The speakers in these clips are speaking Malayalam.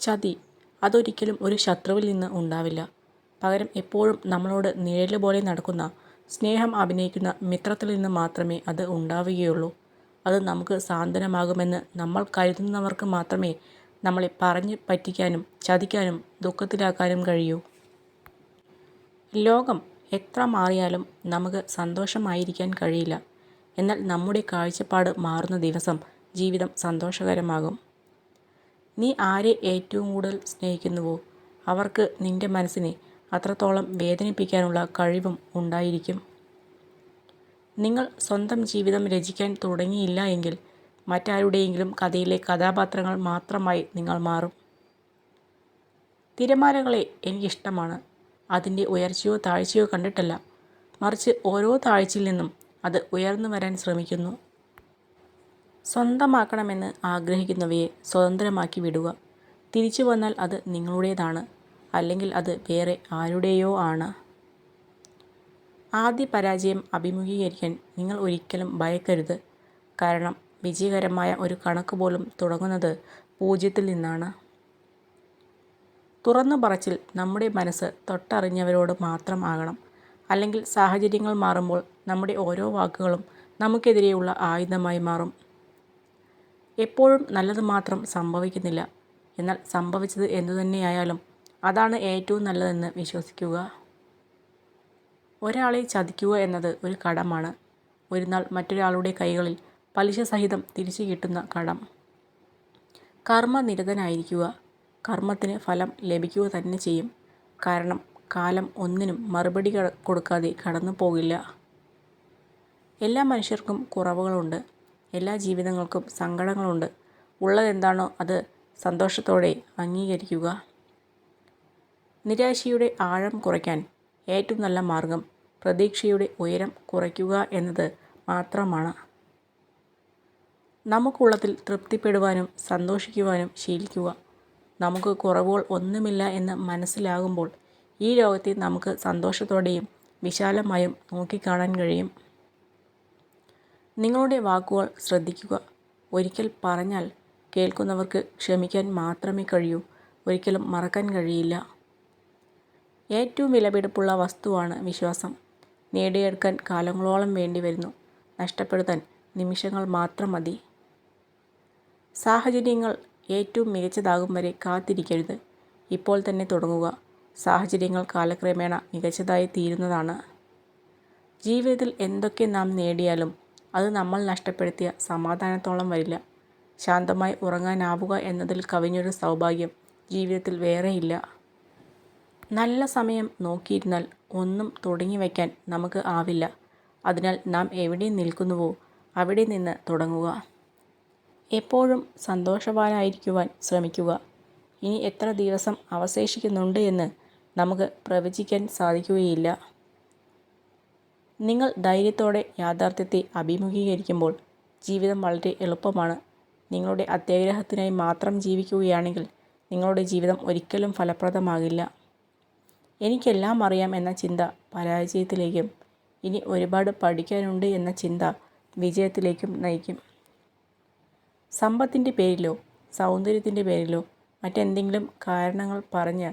ചതി അതൊരിക്കലും ഒരു ശത്രുവിൽ നിന്ന് ഉണ്ടാവില്ല. പകരം എപ്പോഴും നമ്മളോട് നിഴല് പോലെ നടക്കുന്ന, സ്നേഹം അഭിനയിക്കുന്ന മിത്രത്തിൽ നിന്ന് മാത്രമേ അത് ഉണ്ടാവുകയുള്ളൂ. അത് നമുക്ക് സാന്ത്വനമാകുമെന്ന് നമ്മൾ കരുതുന്നവർക്ക് മാത്രമേ നമ്മളെ പറഞ്ഞ് പറ്റിക്കാനും ചതിക്കാനും ദുഃഖത്തിലാക്കാനും കഴിയൂ. ലോകം എത്ര മാറിയാലും നമുക്ക് സന്തോഷമായിരിക്കാൻ കഴിയില്ല. എന്നാൽ നമ്മുടെ കാഴ്ചപ്പാട് മാറുന്ന ദിവസം ജീവിതം സന്തോഷകരമാകും. നീ ആരെ ഏറ്റവും കൂടുതൽ സ്നേഹിക്കുന്നുവോ അവർക്ക് നിന്റെ മനസ്സിനെ അത്രത്തോളം വേദനിപ്പിക്കാനുള്ള കഴിവും ഉണ്ടായിരിക്കും. നിങ്ങൾ സ്വന്തം ജീവിതം രചിക്കാൻ തുടങ്ങിയില്ല എങ്കിൽ മറ്റാരുടെയെങ്കിലും കഥയിലെ കഥാപാത്രങ്ങൾ മാത്രമായി നിങ്ങൾ മാറും. തിരമാലകളെ എനിക്കിഷ്ടമാണ്. അതിൻ്റെ ഉയർച്ചയോ താഴ്ചയോ കണ്ടിട്ടല്ല, മറിച്ച് ഓരോ താഴ്ചയിൽ നിന്നും അത് ഉയർന്നു വരാൻ ശ്രമിക്കുന്നു. സ്വന്തമാക്കണമെന്ന് ആഗ്രഹിക്കുന്നവയെ സ്വതന്ത്രമാക്കി വിടുക. തിരിച്ചു വന്നാൽ അത് നിങ്ങളുടേതാണ്, അല്ലെങ്കിൽ അത് വേറെ ആരുടെയോ ആണ്. ആദ്യ പരാജയം അഭിമുഖീകരിക്കാൻ നിങ്ങൾ ഒരിക്കലും ഭയക്കരുത്. കാരണം വിജയകരമായ ഒരു കണക്ക് പോലും തുടങ്ങുന്നത് 0-ൽ നിന്നാണ്. തുറന്നു പറച്ചിൽ നമ്മുടെ മനസ്സ് തൊട്ടറിഞ്ഞവരോട് മാത്രം ആകണം. അല്ലെങ്കിൽ സാഹചര്യങ്ങൾ മാറുമ്പോൾ നമ്മുടെ ഓരോ വാക്കുകളും നമുക്കെതിരെയുള്ള ആയുധമായി മാറും. എപ്പോഴും നല്ലത് മാത്രം സംഭവിക്കുന്നില്ല. എന്നാൽ സംഭവിച്ചത് എന്തുതന്നെയായാലും അതാണ് ഏറ്റവും നല്ലതെന്ന് വിശ്വസിക്കുക. ഒരാളെ ചതിക്കുക എന്നത് ഒരു കടമാണ്. ഒരു നാൾ മറ്റൊരാളുടെ കൈകളിൽ പലിശ സഹിതം തിരിച്ചു കിട്ടുന്ന കടം. കർമ്മനിരതനായിരിക്കുക. കർമ്മത്തിന് ഫലം ലഭിക്കുക തന്നെ ചെയ്യും. കാരണം കാലം ഒന്നിനും മറുപടി കൊടുക്കാതെ കടന്നു പോകില്ല. എല്ലാ മനുഷ്യർക്കും കുറവുകളുണ്ട്. എല്ലാ ജീവിതങ്ങൾക്കും സങ്കടങ്ങളുണ്ട്. ഉള്ളതെന്താണോ അത് സന്തോഷത്തോടെ അംഗീകരിക്കുക. നിരാശയുടെ ആഴം കുറയ്ക്കാൻ ഏറ്റവും നല്ല മാർഗം പ്രതീക്ഷയുടെ ഉയരം കുറയ്ക്കുക എന്നത് മാത്രമാണ്. നമുക്കുള്ളതിൽ തൃപ്തിപ്പെടുവാനും സന്തോഷിക്കുവാനും ശീലിക്കുക. നമുക്ക് കുറവുകൾ ഒന്നുമില്ല എന്ന് മനസ്സിലാകുമ്പോൾ ഈ ലോകത്തെ നമുക്ക് സന്തോഷത്തോടെയും വിശാലമായും നോക്കിക്കാണാൻ കഴിയും. നിങ്ങളുടെ വാക്കുകൾ ശ്രദ്ധിക്കുക. ഒരിക്കൽ പറഞ്ഞാൽ കേൾക്കുന്നവർക്ക് ക്ഷമിക്കാൻ മാത്രമേ കഴിയൂ, ഒരിക്കലും മറക്കാൻ കഴിയില്ല. ഏറ്റവും വിലപിടിപ്പുള്ള വസ്തുവാണ് വിശ്വാസം. നേടിയെടുക്കാൻ കാലങ്ങളോളം വേണ്ടി വരുന്നു, നഷ്ടപ്പെടുത്താൻ നിമിഷങ്ങൾ മാത്രം മതി. സാഹചര്യങ്ങൾ ഏറ്റവും മികച്ചതാകും വരെ കാത്തിരിക്കരുത്. ഇപ്പോൾ തന്നെ തുടങ്ങുക. സാഹചര്യങ്ങൾ കാലക്രമേണ മികച്ചതായി തീരുന്നതാണ്. ജീവിതത്തിൽ എന്തൊക്കെ നാം നേടിയാലും അത് നമ്മൾ നഷ്ടപ്പെടുത്തിയ സമാധാനത്തോളം വരില്ല. ശാന്തമായി ഉറങ്ങാനാവുക എന്നതിൽ കവിഞ്ഞൊരു സൗഭാഗ്യം ജീവിതത്തിൽ വേറെയില്ല. നല്ല സമയം നോക്കിയിരുന്നാൽ ഒന്നും തുടങ്ങി വയ്ക്കാൻ നമുക്ക് ആവില്ല. അതിനാൽ നാം എവിടെ നിൽക്കുന്നുവോ അവിടെ നിന്ന് തുടങ്ങുക. എപ്പോഴും സന്തോഷവാനായിരിക്കുവാൻ ശ്രമിക്കുക. ഇനി എത്ര ദിവസം അവശേഷിക്കുന്നുണ്ട് എന്ന് നമുക്ക് പ്രവചിക്കാൻ സാധിക്കുകയില്ല. നിങ്ങൾ ധൈര്യത്തോടെ യാഥാർത്ഥ്യത്തെ അഭിമുഖീകരിക്കുമ്പോൾ ജീവിതം വളരെ എളുപ്പമാണ്. നിങ്ങളുടെ അത്യാഗ്രഹത്തിനായി മാത്രം ജീവിക്കുകയാണെങ്കിൽ നിങ്ങളുടെ ജീവിതം ഒരിക്കലും ഫലപ്രദമാകില്ല. എനിക്കെല്ലാം അറിയാം എന്ന ചിന്ത പരാജയത്തിലേക്കും ഇനി ഒരുപാട് പഠിക്കാനുണ്ട് എന്ന ചിന്ത വിജയത്തിലേക്കും നയിക്കും. സമ്പത്തിൻ്റെ പേരിലോ സൗന്ദര്യത്തിൻ്റെ പേരിലോ മറ്റെന്തെങ്കിലും കാരണങ്ങൾ പറഞ്ഞ്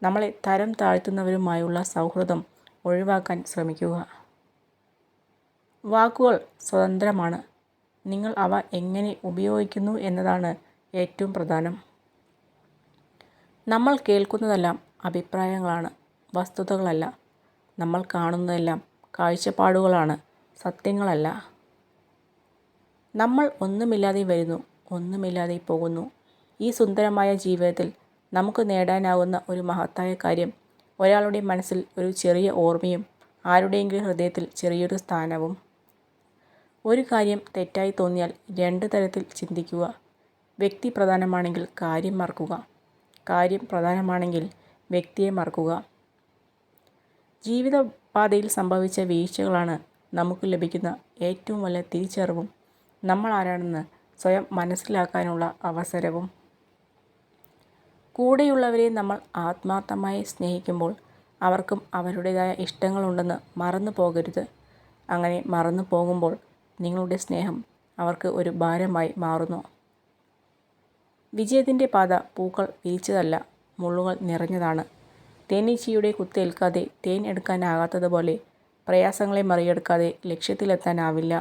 നമ്മളെ തരം താഴ്ത്തുന്നവരുമായുള്ള സൗഹൃദം ഒഴിവാക്കാൻ ശ്രമിക്കുക. വാക്കുകൾ സ്വതന്ത്രമാണ്. നിങ്ങൾ അവ എങ്ങനെ ഉപയോഗിക്കുന്നു എന്നതാണ് ഏറ്റവും പ്രധാനം. നമ്മൾ കേൾക്കുന്നതെല്ലാം അഭിപ്രായങ്ങളാണ്, വസ്തുതകളല്ല. നമ്മൾ കാണുന്നതെല്ലാം കാഴ്ചപ്പാടുകളാണ്, സത്യങ്ങളല്ല. നമ്മൾ ഒന്നുമില്ലാതെ വരുന്നു, ഒന്നുമില്ലാതെ പോകുന്നു. ഈ സുന്ദരമായ ജീവിതത്തിൽ നമുക്ക് നേടാനാവുന്ന ഒരു മഹത്തായ കാര്യം ഒരാളുടെ മനസ്സിൽ ഒരു ചെറിയ ഓർമ്മയും ആരുടെയെങ്കിലും ഹൃദയത്തിൽ ചെറിയൊരു സ്ഥാനവും. ഒരു കാര്യം തെറ്റായി തോന്നിയാൽ 2 തരത്തിൽ ചിന്തിക്കുക. വ്യക്തി പ്രധാനമാണെങ്കിൽ കാര്യം മറക്കുക. കാര്യം പ്രധാനമാണെങ്കിൽ വ്യക്തിയെ മറക്കുക. ജീവിതപാതയിൽ സംഭവിച്ച വീഴ്ചകളാണ് നമുക്ക് ലഭിക്കുന്ന ഏറ്റവും വലിയ തിരിച്ചറിവും നമ്മൾ ആരാണെന്ന് സ്വയം മനസ്സിലാക്കാനുള്ള അവസരവും. കൂടെയുള്ളവരെ നമ്മൾ ആത്മാർത്ഥമായി സ്നേഹിക്കുമ്പോൾ അവർക്കും അവരുടേതായ ഇഷ്ടങ്ങളുണ്ടെന്ന് മറന്നു പോകരുത്. അങ്ങനെ മറന്നു പോകുമ്പോൾ നിങ്ങളുടെ സ്നേഹം അവർക്ക് ഒരു ഭാരമായി മാറുന്നു. വിജയത്തിൻ്റെ പാത പൂക്കൾ വിരിച്ചതല്ല, മുള്ളുകൾ നിറഞ്ഞതാണ്. തേനീച്ചയുടെ കുത്തേൽക്കാതെ തേൻ എടുക്കാനാകാത്തതുപോലെ പ്രയാസങ്ങളെ മറികടക്കാതെ ലക്ഷ്യത്തിലെത്താനാവില്ല.